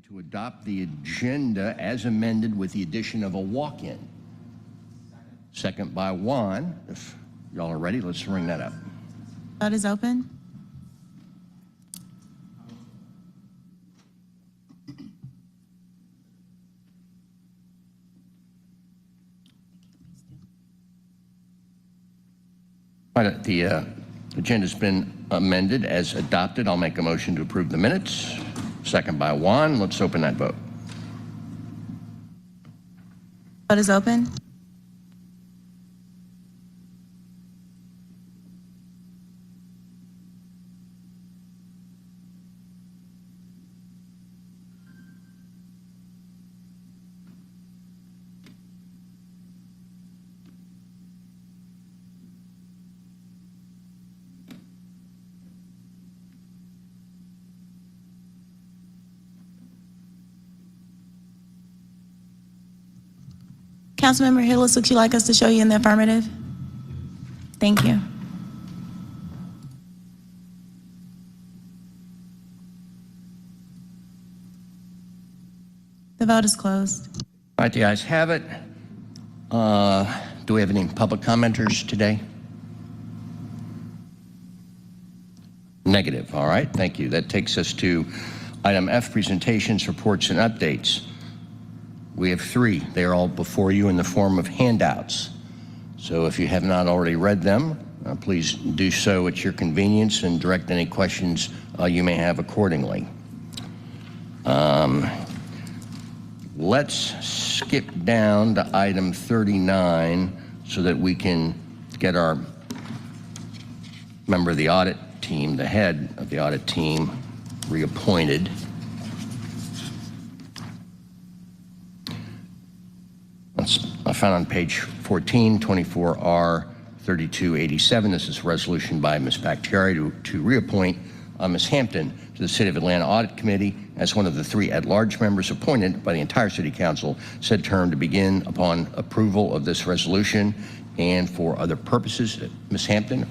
To adopt the agenda as amended with the addition of a walk-in. Second by Juan. If y'all are ready, let's ring that up. Vote is open. All right, the agenda's been amended as adopted. I'll make a motion to approve the minutes. Second by Juan. Let's open that vote. Vote is open. Councilmember Hillis, would you like us to show you in the affirmative? Thank you. The vote is closed. All right, the ayes have it. Do we have any public commenters today? Negative. All right, thank you. That takes us to item F, presentations, reports, and updates. We have three. They are all before you in the form of handouts. So if you have not already read them, please do so at your convenience and direct any questions you may have accordingly. Let's skip down to item 39 so that we can get our member of the audit team, the head of the audit team, reappointed. I found on page 14, 24R 3287. This is a resolution by Ms. Bakhtiari to reappoint Ms. Hampton to the City of Atlanta Audit Committee as one of the three at-large members appointed by the entire City Council, said term to begin upon approval of this resolution and for other purposes. Ms. Hampton,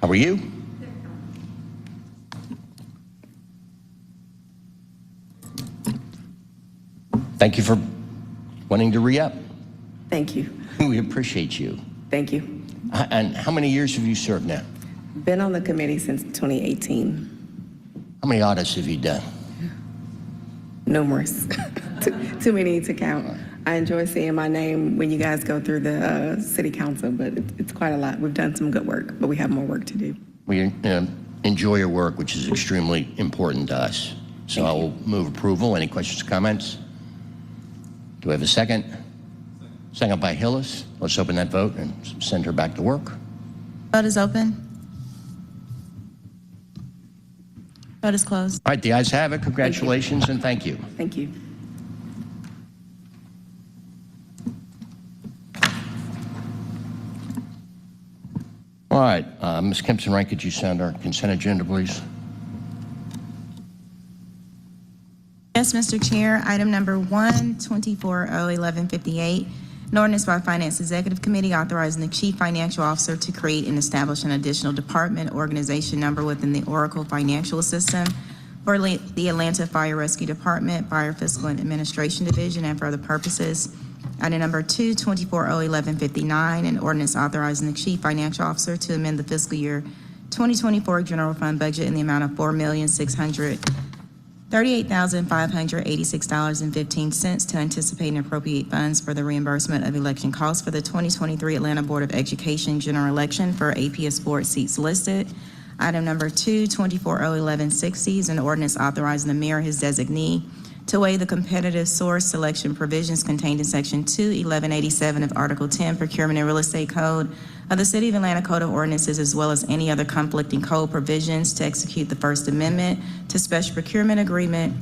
how are you? Thank you for wanting to re-up. Thank you. We appreciate you. Thank you. And how many years have you served now? Been on the committee since 2018. How many audits have you done? Numerous. too many to count. I enjoy seeing my name when you guys go through the city council, but it's quite a lot. We've done some good work, but we have more work to do. We enjoy your work, which is extremely important to us. So I will move approval. Any questions, comments? Do we have a second? Second by Hillis. Let's open that vote and send her back to work. Vote is open. Vote is closed. All right, the ayes have it. Congratulations and thank you. Thank you. All right, Ms. Kempson-Wright, could you send our consent agenda, please? Yes, Mr. Chair. Item number 1-24-0-1158, an ordinance by Finance Executive Committee authorizing the Chief Financial Officer to create and establish an additional department organization number within the Oracle Financial System for the Atlanta Fire Rescue Department, Fire Fiscal and Administration Division, and for other purposes. Item number 2-24-0-1159, an ordinance authorizing the Chief Financial Officer to amend the fiscal year 2024 general fund budget in the amount of $4,638,586.15 to anticipate and appropriate funds for the reimbursement of election costs for the 2023 Atlanta Board of Education general election for APS board seats listed. Item number 2-24-0-1160 is an ordinance authorizing the mayor, his designee, to waive the competitive source selection provisions contained in Section 2-1187 of Article 10 Procurement and Real Estate Code of the City of Atlanta Code of Ordinances, as well as any other conflicting code provisions, to execute the First Amendment to Special Procurement Agreement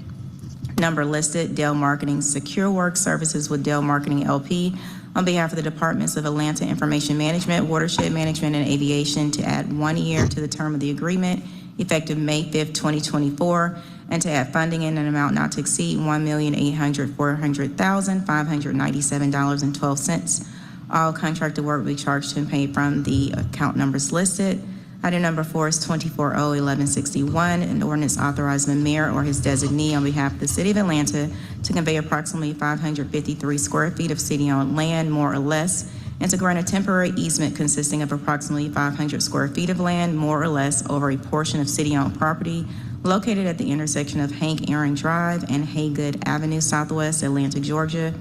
number listed, Dell Marketing Secure Work Services with Dell Marketing LP, on behalf of the Departments of Atlanta Information Management, Watershed Management, and Aviation, to add 1 year to the term of the agreement, effective May 5th, 2024, and to add funding in an amount not to exceed $1,800,597.12. All contracted work will be charged and paid from the account numbers listed. Item number 4 is 24O1161, an ordinance authorizing the mayor or his designee on behalf of the City of Atlanta to convey approximately 553 square feet of city-owned land, more or less, and to grant a temporary easement consisting of approximately 500 square feet of land, more or less, over a portion of city-owned property located at the intersection of Hank Aaron Drive and Haygood Avenue Southwest, Atlanta, Georgia,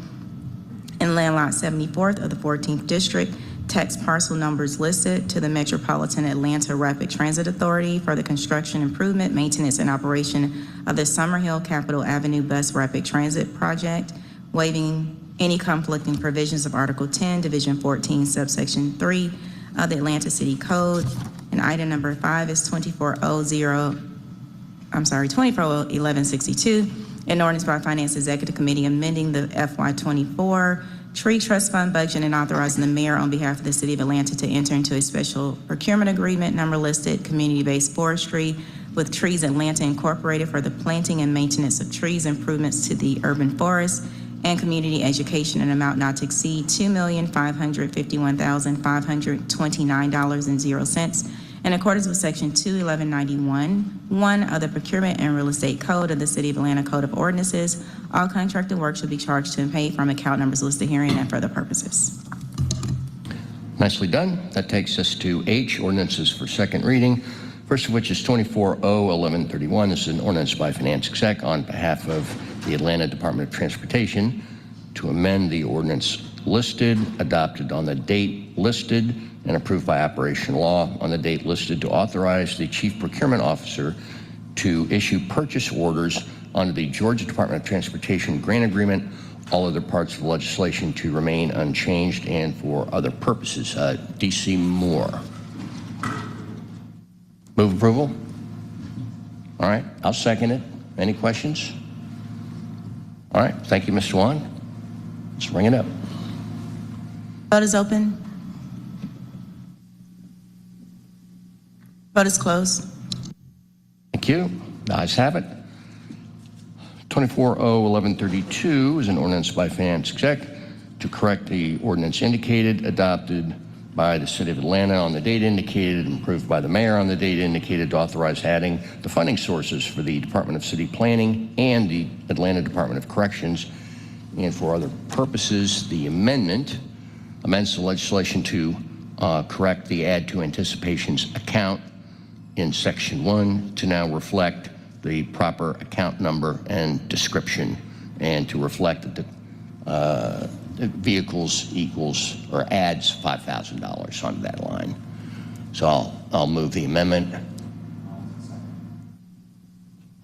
in land lot 74th of the 14th District, tax parcel numbers listed, to the Metropolitan Atlanta Rapid Transit Authority for the construction, improvement, maintenance, and operation of the Summerhill Capitol Avenue Bus Rapid Transit Project, waiving any conflicting provisions of Article 10, Division 14, subsection 3 of the Atlanta City Code. And item number 5 is 241162, an ordinance by Finance Executive Committee amending the FY24 Tree Trust Fund budget and authorizing the mayor on behalf of the City of Atlanta to enter into a special procurement agreement, number listed, community-based forestry with Trees Atlanta Incorporated for the planting and maintenance of trees, improvements to the urban forest, and community education, in an amount not to exceed $2,551,529.00, in accordance with Section 21191(1) of the Procurement and Real Estate Code of the City of Atlanta Code of Ordinances. All contracted work should be charged to and paid from account numbers listed herein and for other purposes. Nicely done. That takes us to H, ordinances for second reading. First of which is 24O1131. This is an ordinance by Finance Exec on behalf of the Atlanta Department of Transportation to amend the ordinance listed, adopted on the date listed, and approved by operation law on the date listed, to authorize the Chief Procurement Officer to issue purchase orders under the Georgia Department of Transportation grant agreement, all other parts of the legislation to remain unchanged and for other purposes. DC Moore. Move approval? All right, I'll second it. Any questions? All right, thank you, Mr. Wan. Let's bring it up. Vote is open. Vote is closed. Thank you. The ayes have it. 24O1132 is an ordinance by Finance Exec to correct the ordinance indicated, adopted by the City of Atlanta on the date indicated, and approved by the mayor on the date indicated, to authorize adding the funding sources for the Department of City Planning and the Atlanta Department of Corrections and for other purposes. The amendment amends the legislation to correct the add to anticipations account in Section 1 to now reflect the proper account number and description, and to reflect that the vehicles equals or adds $5,000 onto that line. So I'll move the amendment.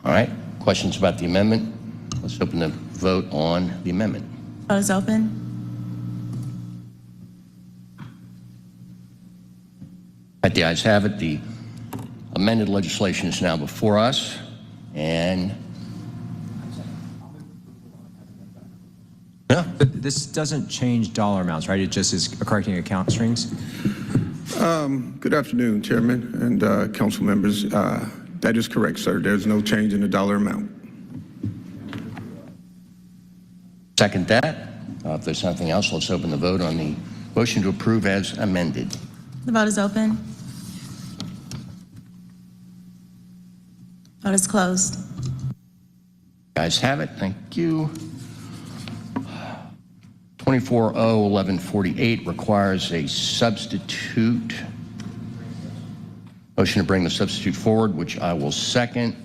All right, questions about the amendment? Let's open the vote on the amendment. Vote is open. At the ayes have it, the amended legislation is now before us, and yeah. But this doesn't change dollar amounts, right? It just is correcting account strings? Good afternoon, Chairman and council members. That is correct, sir. There's no change in the dollar amount. Second that. If there's nothing else, let's open the vote on the motion to approve as amended. The vote is open. Vote is closed. Guys have it. Thank you. 24O1148 requires a substitute. Motion to bring the substitute forward, which I will second.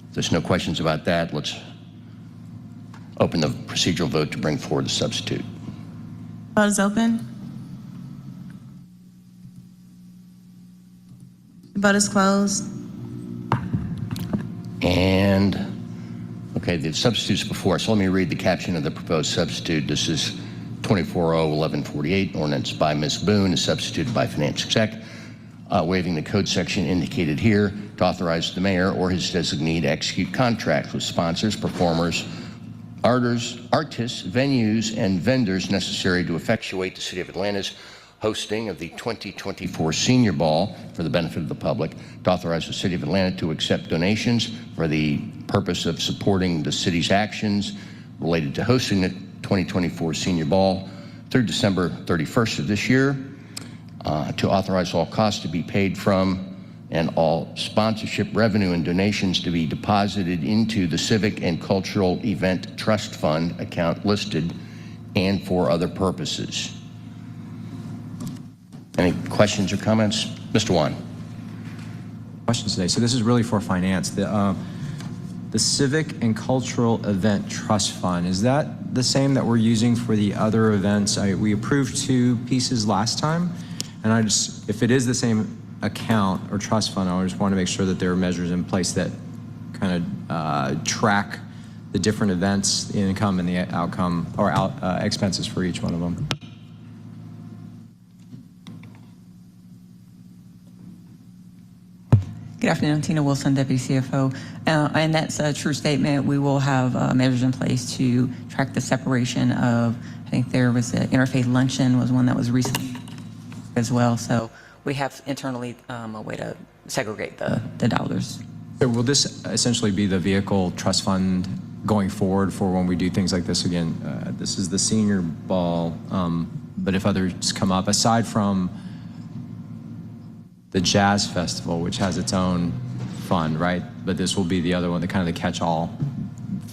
If there's no questions about that, let's open the procedural vote to bring forward the substitute. Vote is open. The vote is closed. And, okay, the substitute's before, so let me read the caption of the proposed substitute. This is 24O1148, ordinance by Ms. Boone, is substituted by Finance Exec, waiving the code section indicated here to authorize the mayor or his designee to execute contracts with sponsors, performers, artists, venues, and vendors necessary to effectuate the City of Atlanta's hosting of the 2024 Senior Ball for the benefit of the public, to authorize the City of Atlanta to accept donations for the purpose of supporting the city's actions related to hosting the 2024 Senior Ball through December 31st of this year, to authorize all costs to be paid from and all sponsorship revenue and donations to be deposited into the Civic and Cultural Event Trust Fund account listed and for other purposes. Any questions or comments? Mr. Wan. Questions today. So this is really for finance. The Civic and Cultural Event Trust Fund, is that the same that we're using for the other events? We approved 2 pieces last time, and if it is the same account or trust fund, I just want to make sure that there are measures in place that kind of track the different events, the income and the outcome or expenses for each one of them. Good afternoon, Tina Wilson, Deputy CFO. And that's a true statement. We will have measures in place to track the separation of, I think there was an interfaith luncheon was one that was recently as well. So we have internally a way to segregate the dollars. So will this essentially be the vehicle trust fund going forward for when we do things like this again? This is the senior ball, but if others come up, aside from the Jazz Festival, which has its own fund, right? But this will be the other one, the kind of the catch-all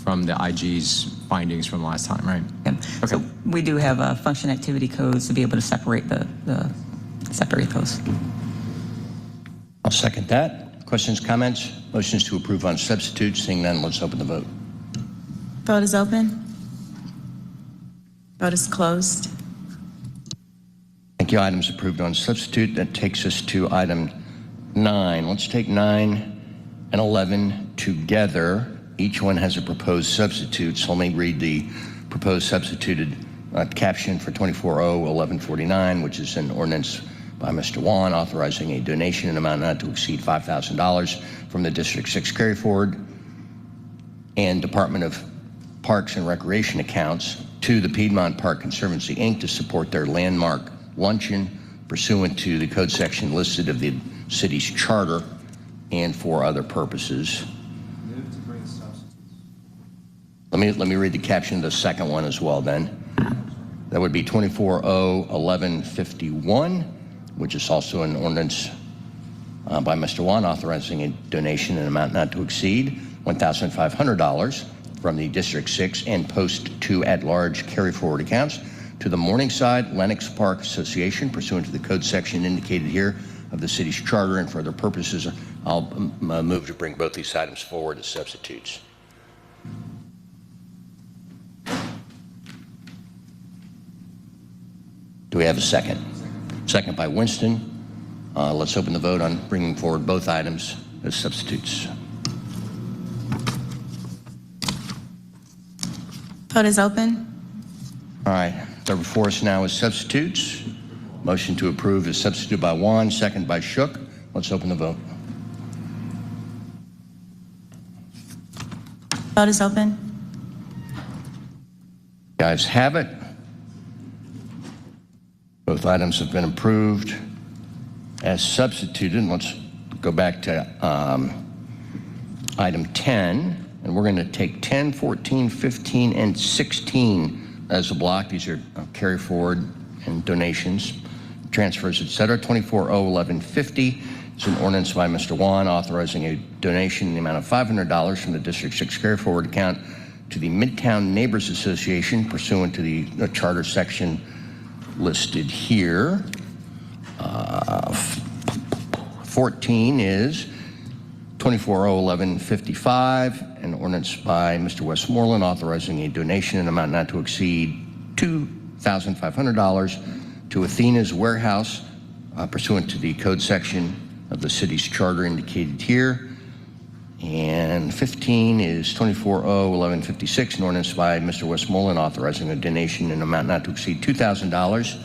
from the IG's findings from last time, right? Yeah. Okay. So we do have function activity codes to be able to separate separate those. I'll second that. Questions, comments? Motions to approve on substitutes. Seeing none, let's open the vote. Vote is open. Vote is closed. Thank you. Items approved on substitute. That takes us to item 9. Let's take 9 and 11 together. Each one has a proposed substitute. So let me read the proposed substituted caption for 24-0-1149, which is an ordinance by Mr. Wan authorizing a donation in amount not to exceed $5,000 from the District 6 carry forward and Department of Parks and Recreation accounts to the Piedmont Park Conservancy, Inc. to support their landmark luncheon pursuant to the code section listed of the city's charter and for other purposes. Move to bring substitutes. Let me read the caption of the second one as well then. That would be 24-0-1151, which is also an ordinance by Mr. Wan authorizing a donation in amount not to exceed $1,500 from the District 6 and Post 2 at-large carry-forward accounts to the Morningside Lenox Park Association pursuant to the code section indicated here of the city's charter and for other purposes. I'll move to bring both these items forward as substitutes. Do we have a second? Second by Winston. Let's open the vote on bringing forward both items as substitutes. Vote is open. All right, so before us now is substitutes. Motion to approve is substituted by Wan, second by Shook. Let's open the vote. Vote is open. Guys have it. Both items have been approved as substituted. Let's go back to item 10, and we're going to take 10, 14, 15, and 16 as a block. These are carry forward and donations, transfers, etc. 24-0-1150 is an ordinance by Mr. Wan authorizing a donation in the amount of $500 from the District 6 carry forward account to the Midtown Neighbors Association pursuant to the charter section listed here. 14 is 24-0-1155, an ordinance by Mr. Westmoreland authorizing a donation in amount not to exceed $2,500 to Athena's Warehouse pursuant to the code section of the city's charter indicated here. And 15 is 24-0-1156, an ordinance by Mr. Westmoreland authorizing a donation in amount not to exceed $2,000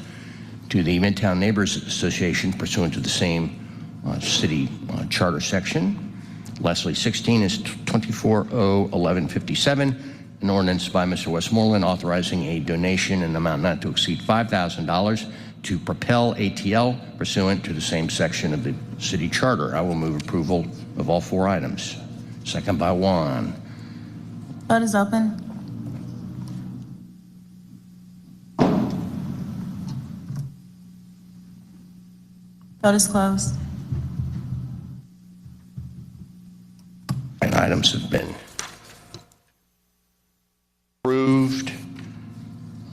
to the Midtown Neighbors Association pursuant to the same city charter section. Lastly, 16 is 24-0-1157, an ordinance by Mr. Westmoreland authorizing a donation in amount not to exceed $5,000 to Propel ATL pursuant to the same section of the city charter. I will move approval of all 4 items. Second by Wan. Vote is open. Vote is closed. And items have been approved.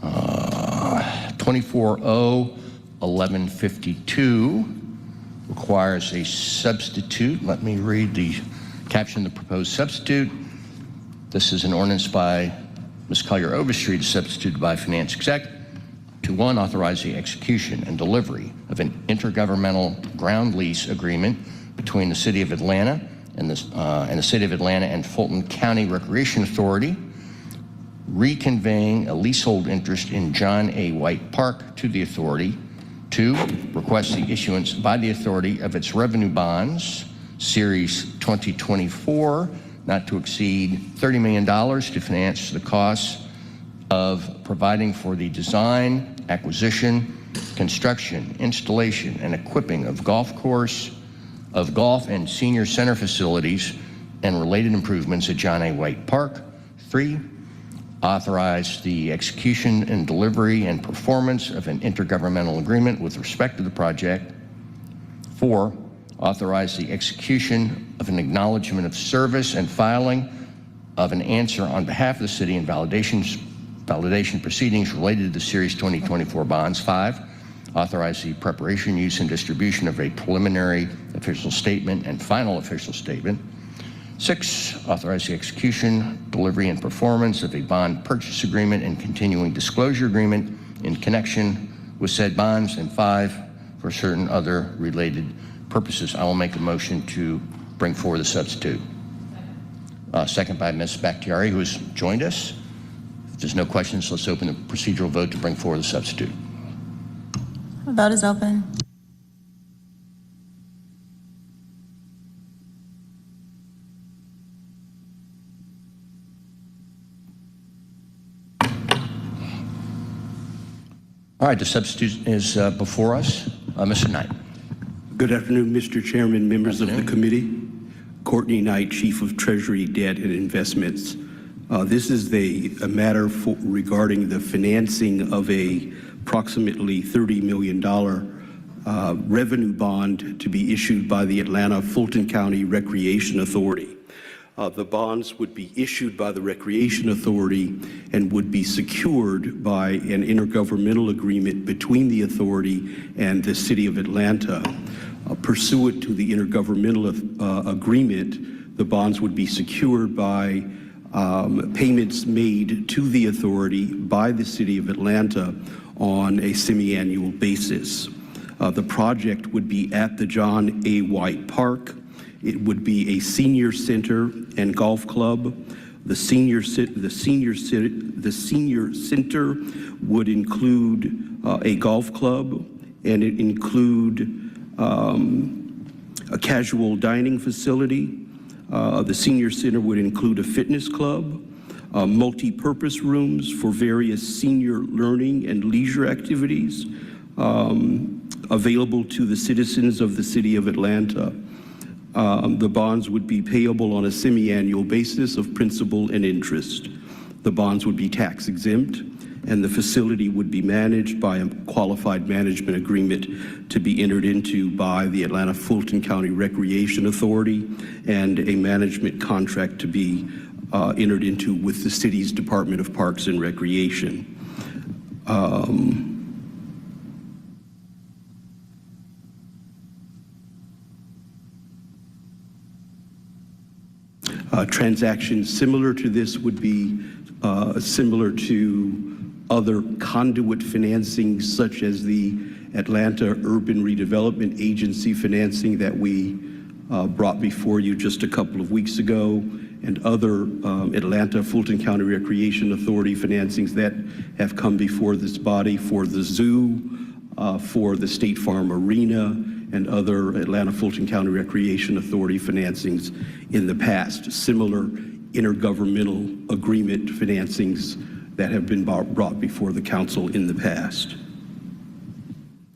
24O-1152 requires a substitute. Let me read the caption of the proposed substitute. This is an ordinance by Ms. Collier Overstreet, substituted by Finance Exec, to one, authorize the execution and delivery of an intergovernmental ground lease agreement between the City of Atlanta and the City of Atlanta and Fulton County Recreation Authority, reconveying a leasehold interest in John A. White Park to the authority. 2, request the issuance by the authority of its revenue bonds, Series 2024, not to exceed $30 million to finance the costs of providing for the design, acquisition, construction, installation, and equipping of golf and senior center facilities and related improvements at John A. White Park. 3, authorize the execution and delivery and performance of an intergovernmental agreement with respect to the project. 4, authorize the execution of an acknowledgement of service and filing of an answer on behalf of the city and validation proceedings related to the Series 2024 bonds. 5, authorize the preparation, use, and distribution of a preliminary official statement and final official statement. 6, authorize the execution, delivery, and performance of a bond purchase agreement and continuing disclosure agreement in connection with said bonds. And 5, for certain other related purposes. I will make a motion to bring forward the substitute. Second by Ms. Bakhtiari, who has joined us. If there's no questions, let's open the procedural vote to bring forward the substitute. Vote is open. All right, the substitute is before us. Mr. Knight. Good afternoon, Mr. Chairman, members of the committee. Courtney Knight, Chief of Treasury, Debt and Investments. This is a matter regarding the financing of a approximately $30 million revenue bond to be issued by the Atlanta Fulton County Recreation Authority. The bonds would be issued by the Recreation Authority and would be secured by an intergovernmental agreement between the authority and the City of Atlanta. Pursuant to the intergovernmental agreement, the bonds would be secured by payments made to the authority by the City of Atlanta on a semi-annual basis. The project would be at the John A. White Park. It would be a senior center and golf club. The senior center would include a golf club, and it include a casual dining facility. The senior center would include a fitness club, multi-purpose rooms for various senior learning and leisure activities available to the citizens of the City of Atlanta. The bonds would be payable on a semi-annual basis of principal and interest. The bonds would be tax exempt, and the facility would be managed by a qualified management agreement to be entered into by the Atlanta Fulton County Recreation Authority and a management contract to be entered into with the city's Department of Parks and Recreation. Transactions similar to this would be similar to other conduit financing, such as the Atlanta Urban Redevelopment Agency financing that we brought before you just a couple of weeks ago, and other Atlanta Fulton County Recreation Authority financings that have come before this body for the zoo, for the State Farm Arena, and other Atlanta Fulton County Recreation Authority financings in the past. Similar intergovernmental agreement financings that have been brought before the council in the past.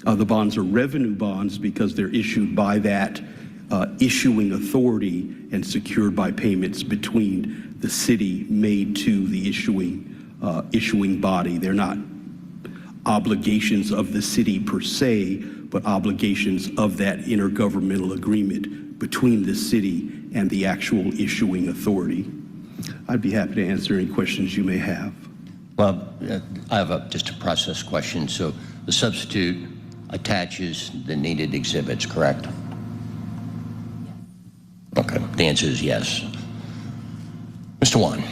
The bonds are revenue bonds because they're issued by that issuing authority and secured by payments between the city made to the issuing body. They're not obligations of the city per se, but obligations of that intergovernmental agreement between the city and the actual issuing authority. I'd be happy to answer any questions you may have. Well, I have just a process question. So the substitute attaches the needed exhibits, correct? Okay, the answer is yes. Mr. Wan.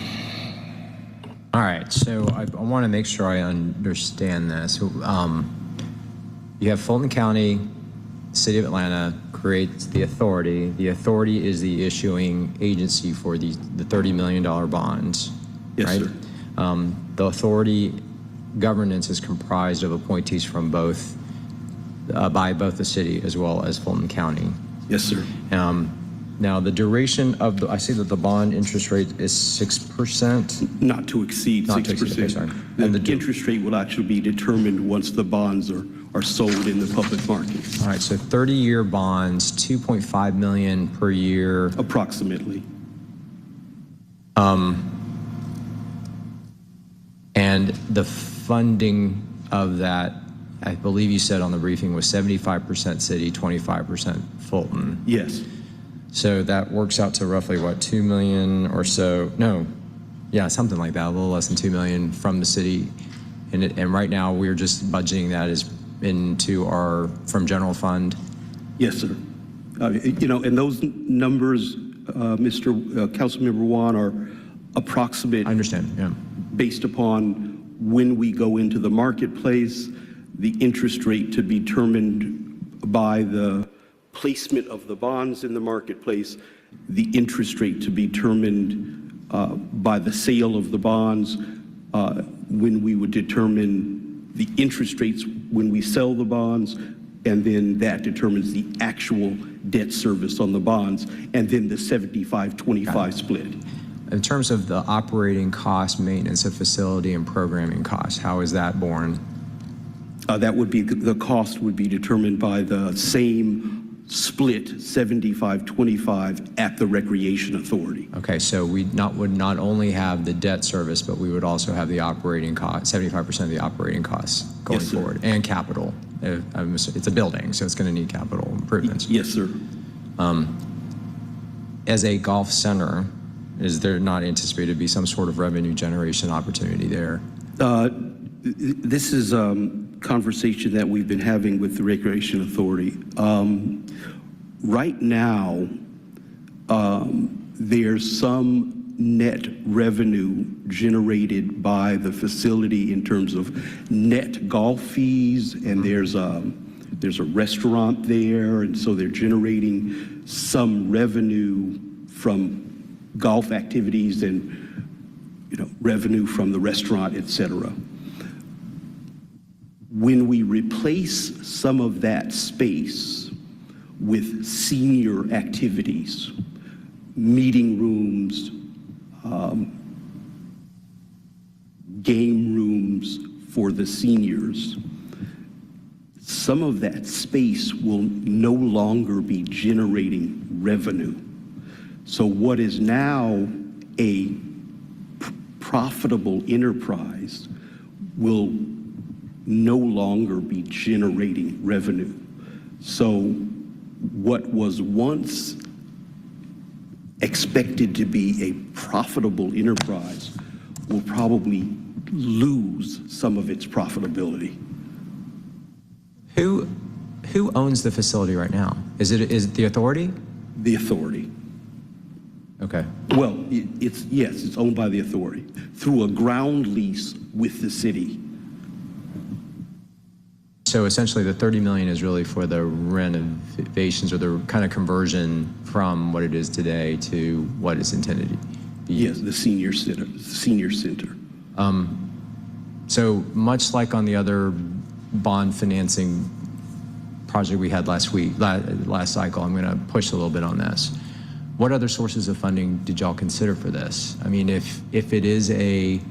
All right, so I want to make sure I understand this. You have Fulton County, City of Atlanta creates the authority. The authority is the issuing agency for the $30 million bonds, Yes, right? sir. The authority governance is comprised of appointees from both, by both the city as well as Fulton County. Yes, sir. Now, the duration of the, I see that the bond interest rate is 6%. Not to exceed Not to 6%. exceed, okay, sorry. The And the interest rate will actually be determined once the bonds are sold in the public markets, All right, so 30-year bonds, 2.5 million per year. approximately. And the funding of that, I believe you said on the briefing, was 75% city, 25% Fulton. Yes. So that works out to roughly, what, 2 million or so? No, yeah, something like that, a little less than 2 million from the city. And right now, we're just budgeting that as into our, from general fund. Yes, sir. You know, and those numbers, Councilmember Wan, are approximate I understand, yeah. based upon when we go into the marketplace, the interest rate to be determined by the placement of the bonds in the marketplace, the interest rate to be determined by the sale of the bonds, when we would determine the interest rates when we sell the bonds, and then that determines the actual debt service on the bonds, and then the 75-25 split. In terms of the operating cost, maintenance of facility, and programming costs, how is that borne? That would be, the cost would be determined by the same split, 75-25, at the Recreation Authority. Okay, so we would not only have the debt service, but we would also have the operating cost, 75% of the operating costs going Yes, sir. forward, and capital. It's a building, so it's going to need capital improvements. Yes, sir. As a golf center, is there not anticipated to be some sort of revenue generation opportunity there? This is conversation that we've been having with the Recreation Authority. Right now, there's some net revenue generated by the facility in terms of net golf fees, and there's a restaurant there, and so they're generating some revenue from golf activities and, you know, revenue from the restaurant, et cetera. When we replace some of that space with senior activities, meeting rooms, game rooms for the seniors, some of that space will no longer be generating revenue. So what is now a profitable enterprise will no longer be generating revenue. So what was once expected to be a profitable enterprise will probably lose some of its profitability. Who owns the facility right now? Is it the authority? The authority. Okay. Well, it's owned by the authority through a ground lease with the city. So essentially, the 30 million is really for the renovations or the kind of conversion from what it is today to what it's intended to be. Yes, the senior center. So much like on the other bond financing project we had last cycle, I'm going to push a little bit on this. What other sources of funding did y'all consider for this? I mean, if it is a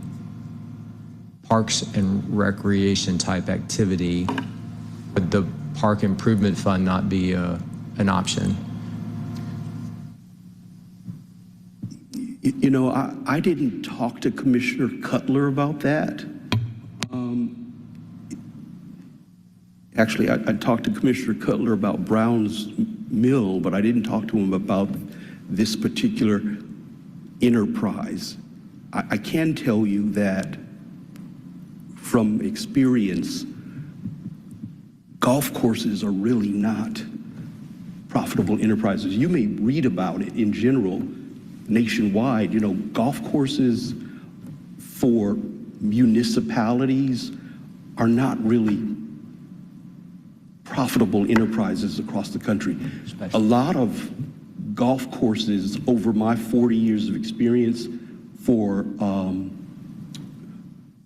parks and recreation type activity, would the park improvement fund not be an option? You know, I didn't talk to Commissioner Cutler about that. Actually, I talked to Commissioner Cutler about Brown's Mill, but I didn't talk to him about this particular enterprise. I can tell you that from experience, golf courses are really not profitable enterprises. You may read about it in general nationwide. You know, golf courses for municipalities are not really profitable enterprises across the country. A lot of golf courses over my 40 years of experience for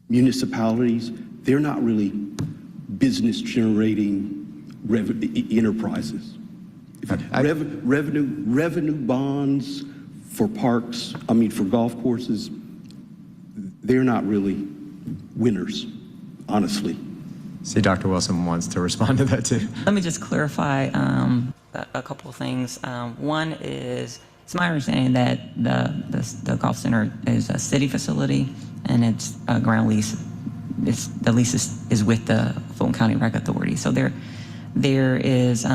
municipalities, they're not really business generating enterprises. Revenue bonds for parks, for golf courses, they're not really winners, honestly. See, Dr. Wilson wants to respond to that too. Let me just clarify a couple of things. One is, it's my understanding that the golf center is a city facility and it's a ground lease. The lease is with the Fulton County Rec Authority. So there is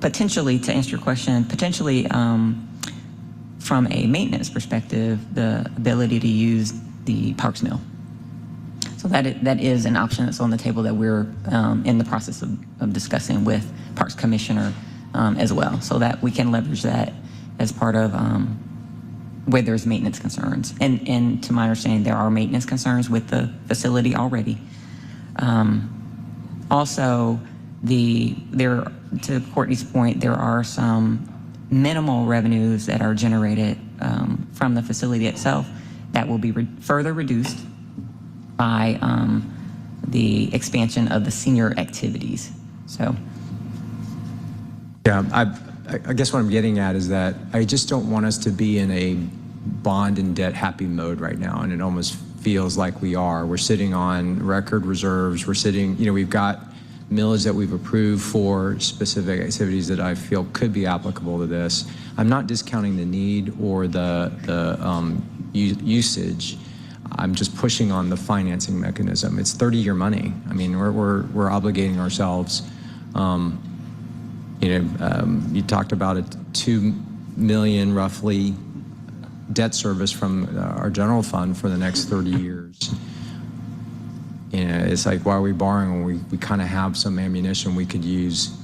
potentially, to answer your question, potentially from a maintenance perspective, the ability to use the Parks Mill. So that is an option that's on the table that we're in the process of discussing with Parks Commissioner as well, so that we can leverage that as part of where there's maintenance concerns. And to my understanding, there are maintenance concerns with the facility already. Also, to Courtney's point, there are some minimal revenues that are generated from the facility itself that will be further reduced by the expansion of the senior activities. So, Yeah, I guess what I'm getting at is that I just don't want us to be in a bond and debt happy mode right now, and it almost feels like we are. We're sitting on record reserves. We're sitting, we've got millage that we've approved for specific activities that I feel could be applicable to this. I'm not discounting the need or the usage. I'm just pushing on the financing mechanism. It's 30-year money. We're obligating ourselves. You talked about a $2 million roughly debt service from our general fund for the next 30 years. It's like, why are we borrowing when we kind of have some ammunition we could use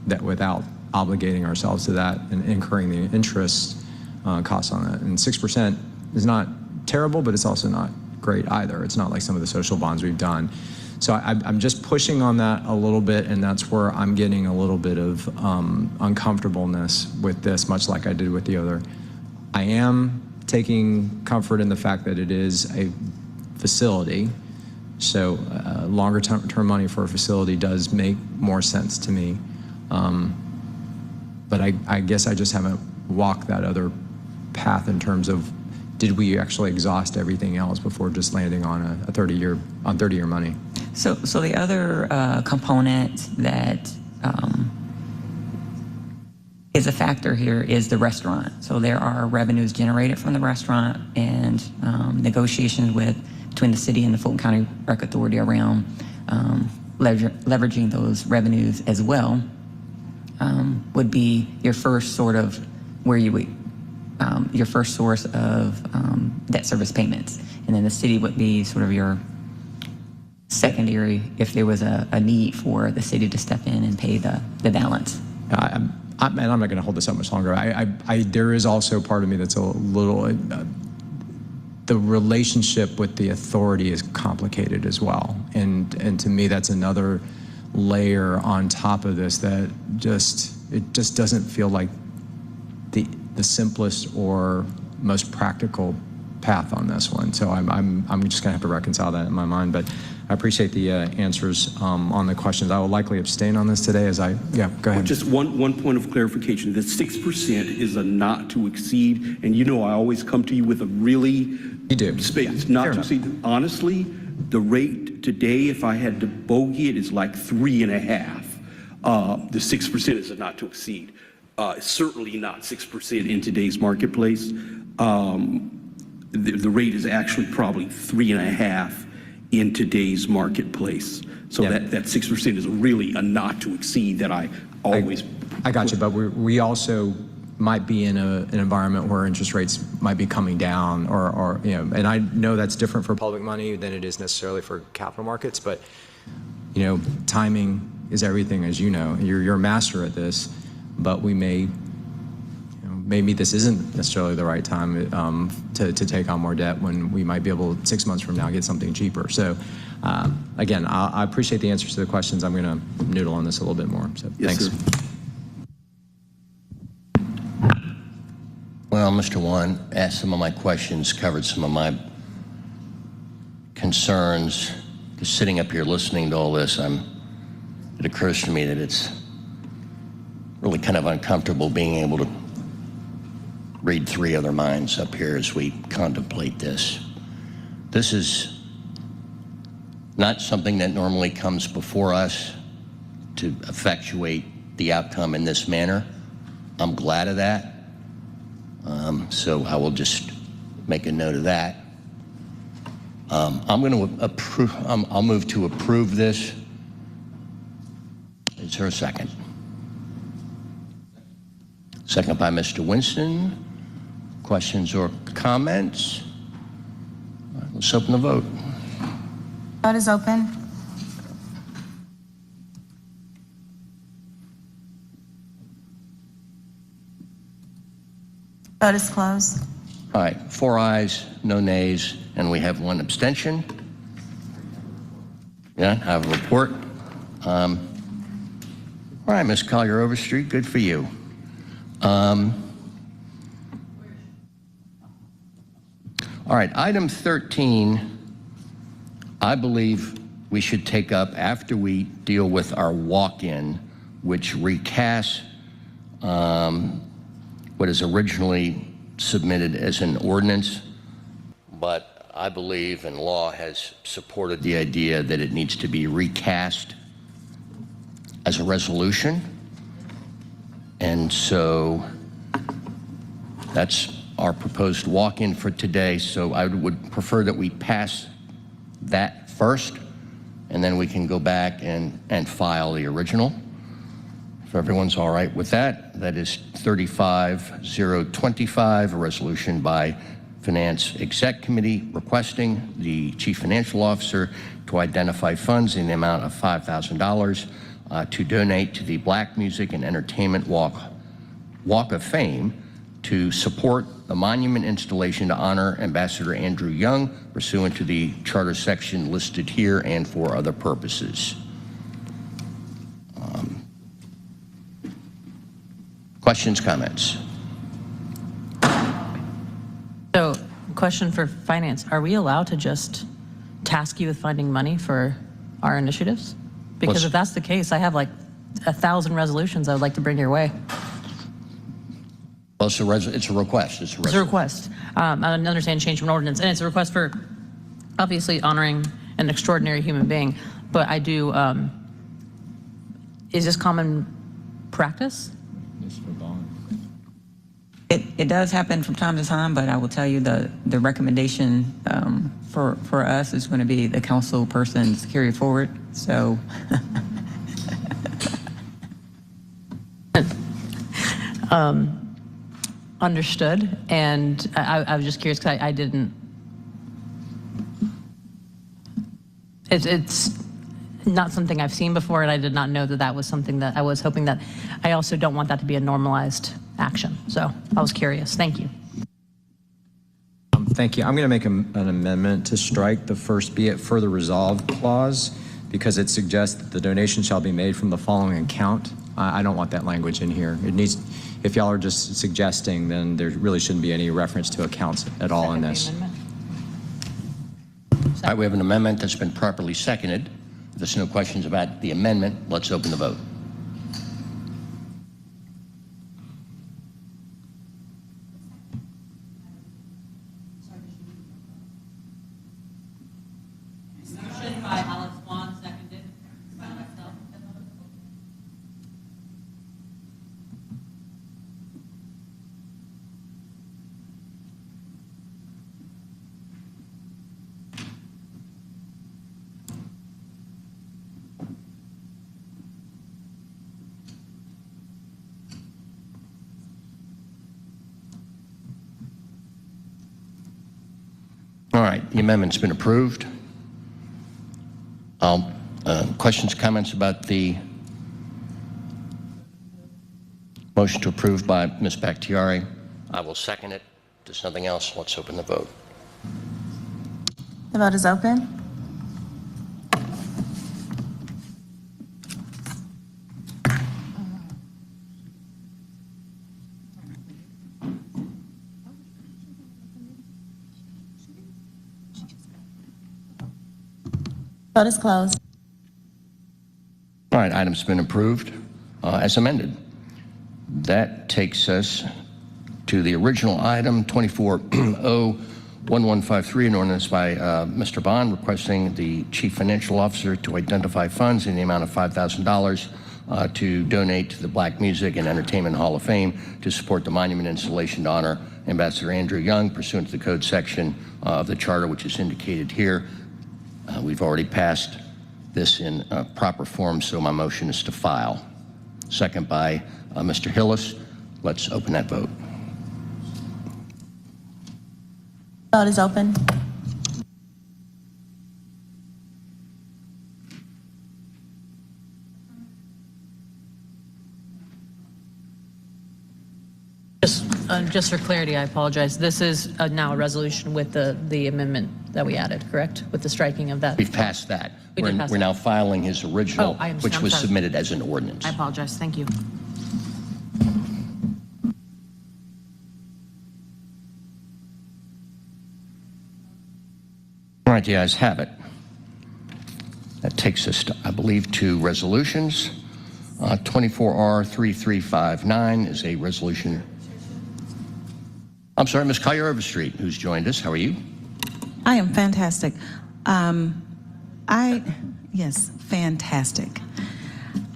that without obligating ourselves to that and incurring the interest costs on it. And 6% is not terrible, but it's also not great either. It's not like some of the social bonds we've done. So I'm just pushing on that a little bit, and that's where I'm getting a little bit of uncomfortableness with this, much like I did with the other. I am taking comfort in the fact that it is a facility, so longer term money for a facility does make more sense to me. But I guess I just haven't walked that other path in terms of, did we actually exhaust everything else before just landing on a 30-year money? So the other component that is a factor here is the restaurant. So there are revenues generated from the restaurant, and negotiations between the city and the Fulton County Rec Authority around leveraging those revenues as well would be your first sort of where you would your first source of debt service payments, and then the city would be sort of your secondary if there was a need for the city to step in and pay the balance. And I'm not going to hold this up much longer. There is also part of me that's a little, the relationship with the authority is complicated as well. And to me, that's another layer on top of this that it just doesn't feel like the simplest or most practical path on this one. So I'm just going to have to reconcile that in my mind. But I appreciate the answers on the questions. I will likely abstain on this today go ahead. Just one point of clarification. The 6% is a not to exceed, and I always come to you with a really You do. space, Yeah, not fair to enough. exceed. Honestly, the rate today, if I had to bogey it, is like 3.5. The 6% is a not to exceed. Certainly not 6% in today's marketplace. The rate is actually probably 3.5 in today's marketplace. So Yeah. that 6% is really a not to exceed that I always. I got you, but we also might be in an environment where interest rates might be coming down or, you know, and I know that's different for public money than it is necessarily for capital markets, but, you know, timing is everything, as you know. You're a master at this, but we may, you know, maybe this isn't necessarily the right time to take on more debt when we might be able, 6 months from now, get something cheaper. So, again, I appreciate the answers to the questions. I'm going to noodle on this a little bit more, so Yes, thanks. sir. Well, Mr. Wan asked some of my questions, covered some of my concerns. Just sitting up here listening to all this, it occurs to me that it's really kind of uncomfortable being able to read three other minds up here as we contemplate this. This is not something that normally comes before us to effectuate the outcome in this manner. I'm glad of that. So I will just make a note of that. I'm going to approve. I'll move to approve this. Is there a second? Second by Mr. Winston. Questions or comments? All right, let's open the vote. Vote is open. Vote is closed. All right, 4 ayes, no nays, and we have 1 abstention. Yeah, I have a report. All right, Ms. Collier Overstreet, good for you. All right, item 13, I believe we should take up after we deal with our walk-in, which recasts what is originally submitted as an ordinance, but I believe and law has supported the idea that it needs to be recast as a resolution. And so that's our proposed walk-in for today. So I would prefer that we pass that first, and then we can go back and file the original. If everyone's all right with that, that is 35025, a resolution by Finance Exec Committee requesting the Chief Financial Officer to identify funds in the amount of $5,000 to donate to the Black Music and Entertainment Walk of Fame to support the monument installation to honor Ambassador Andrew Young pursuant to the charter section listed here and for other purposes. Questions, comments? So, question for finance, are we allowed to just task you with finding money for our initiatives? Because if that's the case, I have like 1,000 resolutions I would like to bring your way. Well, it's a request. It's It's a request. I understand change from an ordinance, and it's a request for obviously honoring an extraordinary human being. But I do, is this common practice? It does happen from time to time, but I will tell you the recommendation for us is going to be the council persons carry it forward. So Understood. And I was just curious because I didn't. It's not something I've seen before, and I did not know that that was something that I was hoping that. I also don't want that to be a normalized action. So I was curious. Thank you. Thank you. I'm going to make an amendment to strike the first "be it further resolved" clause because it suggests that the donation shall be made from the following account. I don't want that language in here. It needs, if y'all are just suggesting, then there really shouldn't be any reference to accounts at all in this. All right, we have an amendment that's been properly seconded. If there's no questions about the amendment, let's open the vote. Motion by Alex Juan, seconded by myself. All right, the amendment's been approved. Questions, comments about the motion to approve by Ms. Bakhtiari? I will second it. If there's nothing else, let's open the vote. The vote is open. Vote is closed. All right, item's been approved as amended. That takes us to the original item, 24-0-1153, an ordinance by Mr. Bond requesting the Chief Financial Officer to identify funds in the amount of $5,000 to donate to the Black Music and Entertainment Hall of Fame to support the monument installation to honor Ambassador Andrew Young pursuant to the code section of the charter, which is indicated here. We've already passed this in proper form, so my motion is to file. Second by Mr. Hillis. Let's open that vote. Vote is open. Just for clarity, I apologize. This is now a resolution with the amendment that we added, correct? With the striking of that? We've passed that. We did pass We're that. now filing his original, Oh, I understand. which I'm was sorry. submitted as an ordinance. I apologize. Thank you. All right, the ayes have it. That takes us, to, I believe, to resolutions. 24R3359 is a resolution. I'm sorry, Ms. Collier Overstreet, who's joined us. How are you? I am fantastic. Yes, fantastic.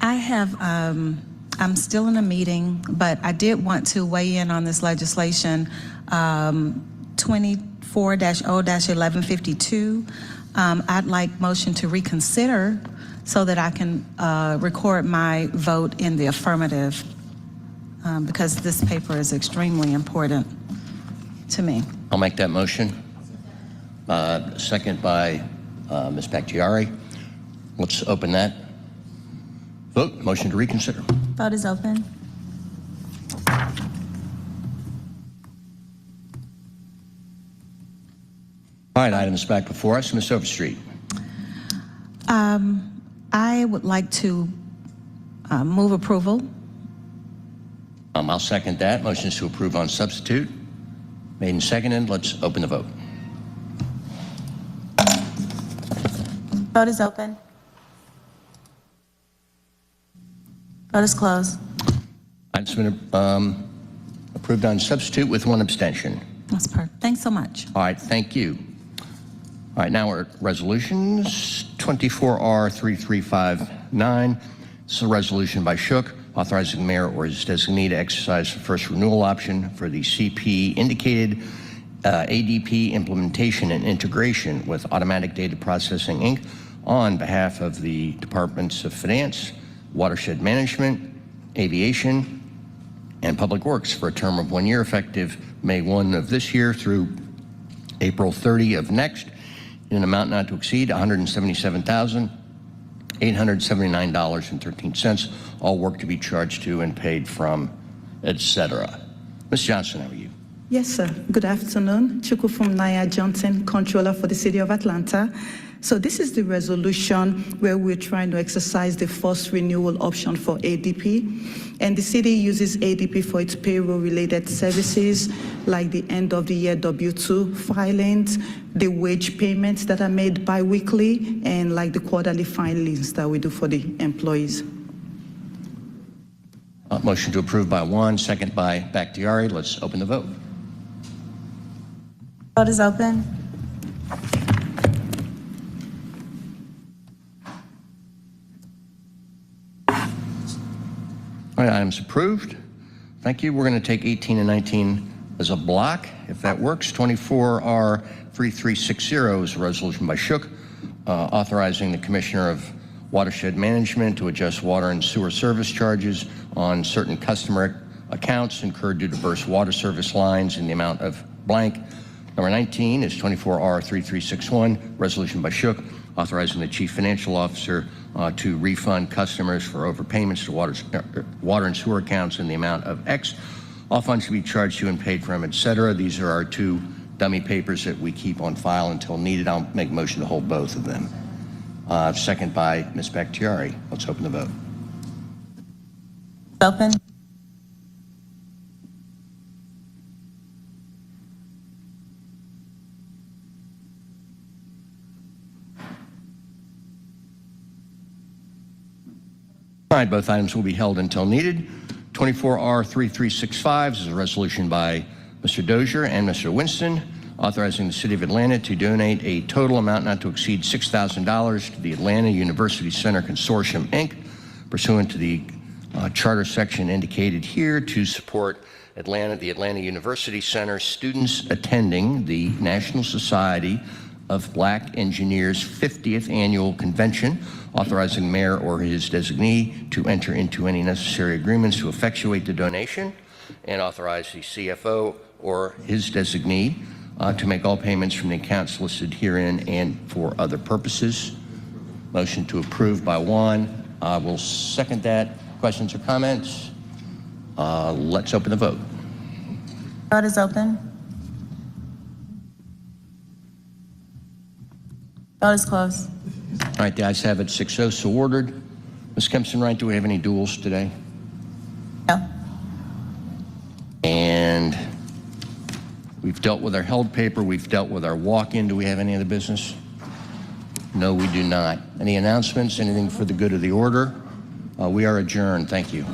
I have, I'm still in a meeting, but I did want to weigh in on this legislation, 24-0-1152. I'd like motion to reconsider so that I can record my vote in the affirmative because this paper is extremely important to me. I'll make that motion. Second by Ms. Bakhtiari. Let's open that vote. Motion to reconsider. Vote is open. All right, items back before us. Ms. Overstreet. I would like to move approval. I'll second that. Motion is to approve on substitute. Made and seconded. Let's open the vote. Vote is open. Vote is closed. Item's been approved on substitute with one abstention. That's perfect. Thanks so much. All right, thank you. All right, now we're at resolutions. 24R3359. This is a resolution by Shook authorizing the mayor or his designee to exercise the first renewal option for the CP indicated ADP implementation and integration with Automatic Data Processing, Inc. on behalf of the Departments of Finance, Watershed Management, Aviation, and Public Works for a term of 1 year effective May 1 of this year through April 30 of next in an amount not to exceed $177,879.13. All work to be charged to and paid from, etc. Ms. Johnson, how are you? Yes, sir. Good afternoon. Chukwufum Naya Johnson, Controller for the City of Atlanta. So this is the resolution where we're trying to exercise the first renewal option for ADP. And the city uses ADP for its payroll-related services, like the end-of-the-year W-2 filings, the wage payments that are made bi-weekly, and like the quarterly filings that we do for the employees. Motion to approve by Juan, second by Bakhtiari. Let's open the vote. Vote is open. All right, items approved. Thank you. We're going to take 18 and 19 as a block, if that works. 24R3360 is a resolution by Shook authorizing the Commissioner of Watershed Management to adjust water and sewer service charges on certain customer accounts incurred due to burst water service lines in the amount of blank. Number 19 is 24R3361, resolution by Shook, authorizing the chief financial officer to refund customers for overpayments to water and sewer accounts in the amount of X. All funds to be charged to and paid from, et cetera. These are our two dummy papers that we keep on file until needed. I'll make a motion to hold both of them. Second by Ms. Bakhtiari. Let's open the vote. Open. All right, both items will be held until needed. 24R3365 is a resolution by Mr. Dozier and Mr. Winston, authorizing the City of Atlanta to donate a total amount not to exceed $6,000 to the Atlanta University Center Consortium, Inc., pursuant to the charter section indicated here to support the Atlanta University Center students attending the National Society of Black Engineers 50th Annual Convention, authorizing the mayor or his designee to enter into any necessary agreements to effectuate the donation, and authorize the CFO or his designee to make all payments from the accounts listed herein and for other purposes. Motion to approve by Juan. Will second that. Questions or comments? Let's open the vote. Vote is open. Vote is closed. All right, the ayes have it, 6-0, so ordered. Ms. Kempson-Wright, do we have any duels today? No. And we've dealt with our held paper. We've dealt with our walk-in. Do we have any other business? No, we do not. Any announcements? Anything for the good of the order? We are adjourned. Thank you.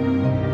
you.